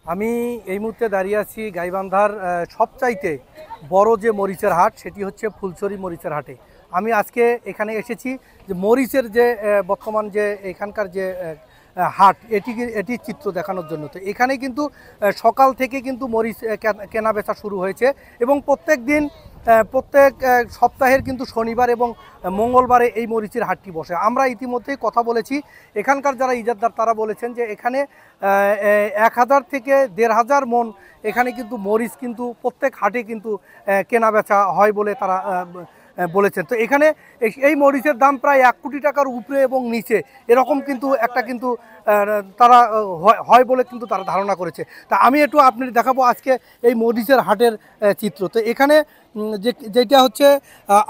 আমি এই মুহূর্তে দাঁড়িয়ে আছি গাইবান্ধার সবচাইতে বড় যে মরিচের হাট সেটি হচ্ছে ফুলছড়ি মরিচের হাটে। আমি আজকে এখানে এসেছি যে মরিচের যে বর্তমান যে এখানকার যে হাট এটি চিত্র দেখানোর জন্য। তো এখানে কিন্তু সকাল থেকে কিন্তু মরিচ কেনা বেচা শুরু হয়েছে এবং প্রত্যেক সপ্তাহের কিন্তু শনিবার এবং মঙ্গলবারে এই মরিচের হাটটি বসে। আমরা ইতিমধ্যেই কথা বলেছি এখানকার যারা ইজারদার, তারা বলেছেন যে এখানে 1000 থেকে 1500 মন এখানে কিন্তু মরিচ কিন্তু প্রত্যেক হাটে কিন্তু কেনা বেচা হয় বলে তারা বলেছেন। তো এখানে এই মরিচের দাম প্রায় 1 কোটি টাকার উপরে এবং নিচে এরকম কিন্তু একটা কিন্তু তারা হয় বলে কিন্তু তারা ধারণা করেছে। তা আমি একটু আপনি দেখাবো আজকে এই মরিচের হাটের চিত্র। তো এখানে যেটা হচ্ছে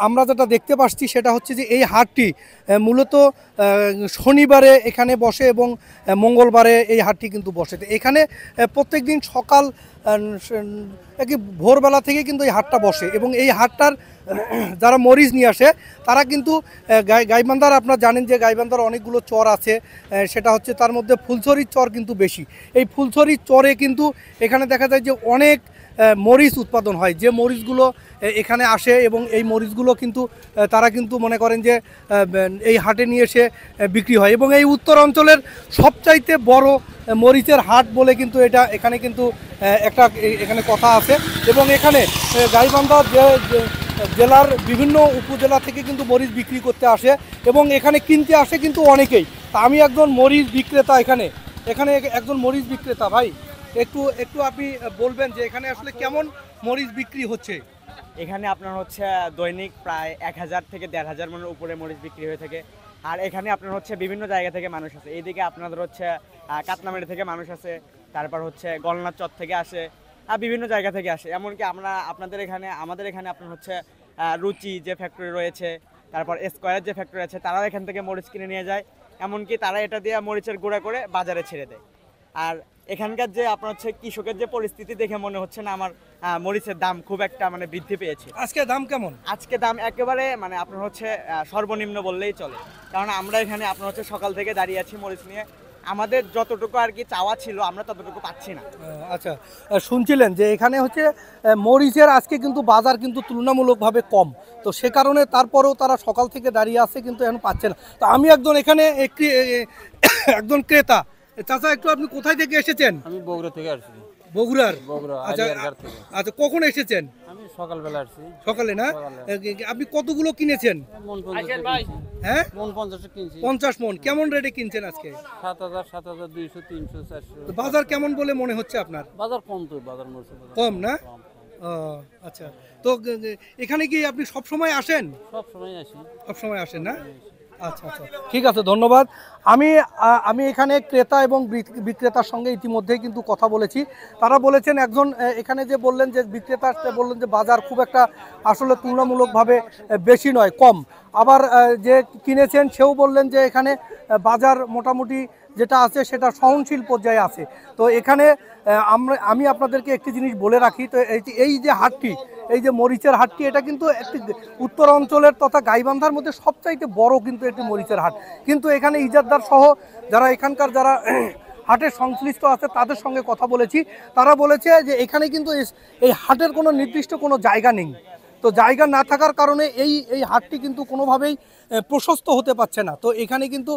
আমরা যেটা দেখতে পাচ্ছি সেটা হচ্ছে যে এই হাটটি মূলত শনিবারে এখানে বসে এবং মঙ্গলবারে এই হাটটি কিন্তু বসে। তো এখানে প্রত্যেক দিন সকাল ভোরবেলা থেকে কিন্তু এই হাটটা বসে এবং এই হাটটার যারা মরিচ নিয়ে আসে তারা কিন্তু গাইবান্ধার, আপনারা জানেন যে গাইবান্ধার অনেকগুলো চর আছে, সেটা হচ্ছে তার মধ্যে ফুলছড়ির চর কিন্তু বেশি। এই ফুলছড়ির চরে কিন্তু এখানে দেখা যায় যে অনেক মরিচ উৎপাদন হয়, যে মরিচগুলো এখানে আসে এবং এই মরিচগুলো কিন্তু তারা কিন্তু মনে করেন যে এই হাটে নিয়ে এসে বিক্রি হয় এবং এই উত্তর অঞ্চলের সবচাইতে বড় মরিচের হাট বলে কিন্তু এখানে কিন্তু একটা এখানে কথা আছে। এবং এখানে গাইবান্ধা জেলার বিভিন্ন উপজেলা থেকে কিন্তু মরিচ বিক্রি করতে আসে এবং এখানে কিনতে আসে কিন্তু অনেকেই। তা আমি একজন মরিচ বিক্রেতা, এখানে একজন মরিচ বিক্রেতা। ভাই, একটু আপনি বলবেন যে এখানে আসলে কেমন মরিচ বিক্রি হচ্ছে? এখানে আপনার হচ্ছে দৈনিক প্রায় 1000 থেকে 1500 মনের উপরে মরিচ বিক্রি হয়ে থাকে। আর এখানে আপনার হচ্ছে বিভিন্ন জায়গা থেকে মানুষ আছে। এইদিকে আপনাদের হচ্ছে কাতনামারি থেকে মানুষ আছে, তারপর হচ্ছে গলনাথ চর থেকে আসে, আর বিভিন্ন জায়গা থেকে আসে। এমনকি আমাদের এখানে আপনার হচ্ছে রুচি যে ফ্যাক্টরি রয়েছে, তারপর স্কয়ার যে ফ্যাক্টরি আছে, তারাও এখান থেকে মরিচ কিনে নিয়ে যায়। এমনকি তারা এটা দিয়ে মরিচের গুঁড়া করে বাজারে ছেড়ে দেয়। আর এখানকার যে আপনার হচ্ছে কৃষকের যে পরিস্থিতি দেখে মনে হচ্ছে না আমার মরিচের দাম খুব একটা বৃদ্ধি পেয়েছে। আজকে দাম কেমন? আজকে দাম একেবারে আপনার হচ্ছে সর্বনিম্ন বললেই চলে। কারণ আমরা এখানে আপনার হচ্ছে সকাল থেকে দাঁড়িয়ে আছি মরিচ নিয়ে, আমাদের যতটুকু আর কি চাওয়া ছিল আমরা ততটুকু পাচ্ছি না। আচ্ছা, শুনছিলেন যে এখানে হচ্ছে মরিচের আজকে কিন্তু বাজার কিন্তু তুলনামূলকভাবে কম, তো সে কারণে তারপরেও তারা সকাল থেকে দাঁড়িয়ে আছে কিন্তু এখন পাচ্ছে না। তো আমি এখানে একজন ক্রেতা। চাচা, একটু আপনি কোথায় থেকে এসেছেন? আমি বগুড়া থেকে আসছি। বগুড়া। আচ্ছা আলিয়ারঘাট থেকে। আচ্ছা, কখন এসেছেন? আমি সকালবেলা আসছি। সকালে না? আপনি কতগুলো কিনেছেন? মন 50 হ্যাঁ, মন 50 কিনছি। 50 মন। কেমন রেটে কিনছেন আজকে? 7000, 7200, 300, 400। তো বাজার কেমন বলে মনে হচ্ছে আপনার? বাজার কম তো, বাজার মরছে বাজার কম না? ও আচ্ছা। তো এখানে কি আপনি সব সময় আসেন? সব সময় আসি। সব সময় আসেন না? আচ্ছা আচ্ছা, ঠিক আছে, ধন্যবাদ। আমি এখানে ক্রেতা এবং বিক্রেতার সঙ্গে ইতিমধ্যেই কিন্তু কথা বলেছি। তারা বলেছেন, একজন এখানে যে বললেন যে বিক্রেতা বললেন যে বাজার খুব একটা আসলে তুলনামূলকভাবে বেশি নয়, কম। আবার যে কিনেছেন সেও বললেন যে এখানে বাজার মোটামুটি যেটা আছে সেটা সহনশীল পর্যায়ে আছে। তো এখানে আমি আপনাদেরকে একটি জিনিস বলে রাখি। তো এই যে হাটটি, এই যে মরিচের হাটটি, এটা কিন্তু একটি উত্তর অঞ্চলের তথা গাইবান্ধার মধ্যে সবচাইতে বড় কিন্তু একটি মরিচের হাট। কিন্তু এখানে ইজারদার সহ যারা এখানকার যারা হাটের সংশ্লিষ্ট আছে তাদের সঙ্গে কথা বলেছি, তারা বলেছে যে এখানে কিন্তু এই হাটের কোনো নির্দিষ্ট কোনো জায়গা নেই। তো জায়গা না থাকার কারণে এই হাটটি কিন্তু কোনোভাবেই প্রশস্ত হতে পারছে না। তো এখানে কিন্তু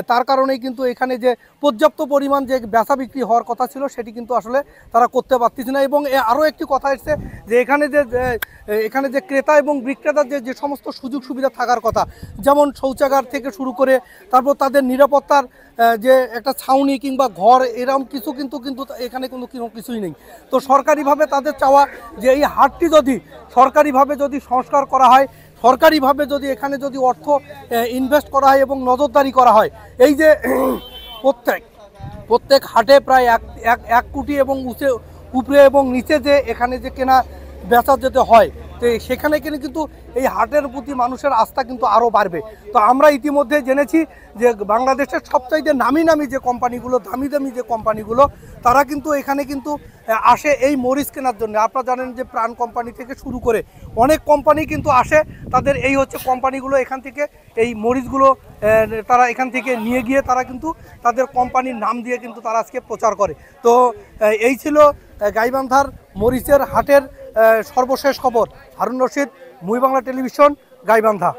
তার কারণেই কিন্তু এখানে যে পর্যাপ্ত পরিমাণ যে বেচা বিক্রি হওয়ার কথা ছিল সেটি কিন্তু আসলে তারা করতে পারতেছে না। এবং আরও একটি কথা এসছে যে এখানে যে ক্রেতা এবং বিক্রেতার যে সমস্ত সুযোগ সুবিধা থাকার কথা, যেমন শৌচাগার থেকে শুরু করে তারপর তাদের নিরাপত্তার যে একটা ছাউনি কিংবা ঘর, এরকম কিছু কিন্তু এখানে কোনো কিছুই নেই। তো সরকারিভাবে তাদের চাওয়া যে এই হাটটি যদি সরকারিভাবে যদি সংস্কার করা হয়, সরকারিভাবে যদি এখানে যদি অর্থ ইনভেস্ট করা হয় এবং নজরদারি করা হয়, এই যে প্রত্যেক হাটে প্রায় 1 কোটি এবং উপরে এবং নিচে যে এখানে যে কেনা বেচা যেতে হয়, তো সেখানে কিন্তু এই হাটের প্রতি মানুষের আস্থা কিন্তু আরও বাড়বে। তো আমরা ইতিমধ্যে জেনেছি যে বাংলাদেশের সবচাইতে নামি নামি যে কোম্পানিগুলো, দামি দামি যে কোম্পানিগুলো, তারা কিন্তু এখানে কিন্তু আসে এই মরিচ কেনার জন্য। আপনারা জানেন যে প্রাণ কোম্পানি থেকে শুরু করে অনেক কোম্পানি কিন্তু আসে, তাদের এই হচ্ছে কোম্পানিগুলো এখান থেকে এই মরিচগুলো তারা এখান থেকে নিয়ে গিয়ে তারা কিন্তু তাদের কোম্পানির নাম দিয়ে কিন্তু তারা আজকে প্রচার করে। তো এই ছিল গাইবান্ধার মরিচের হাটের সর্বশেষ খবর। হারুন রশিদ, মুই বাংলা টেলিভিশন, গাইবান্ধা।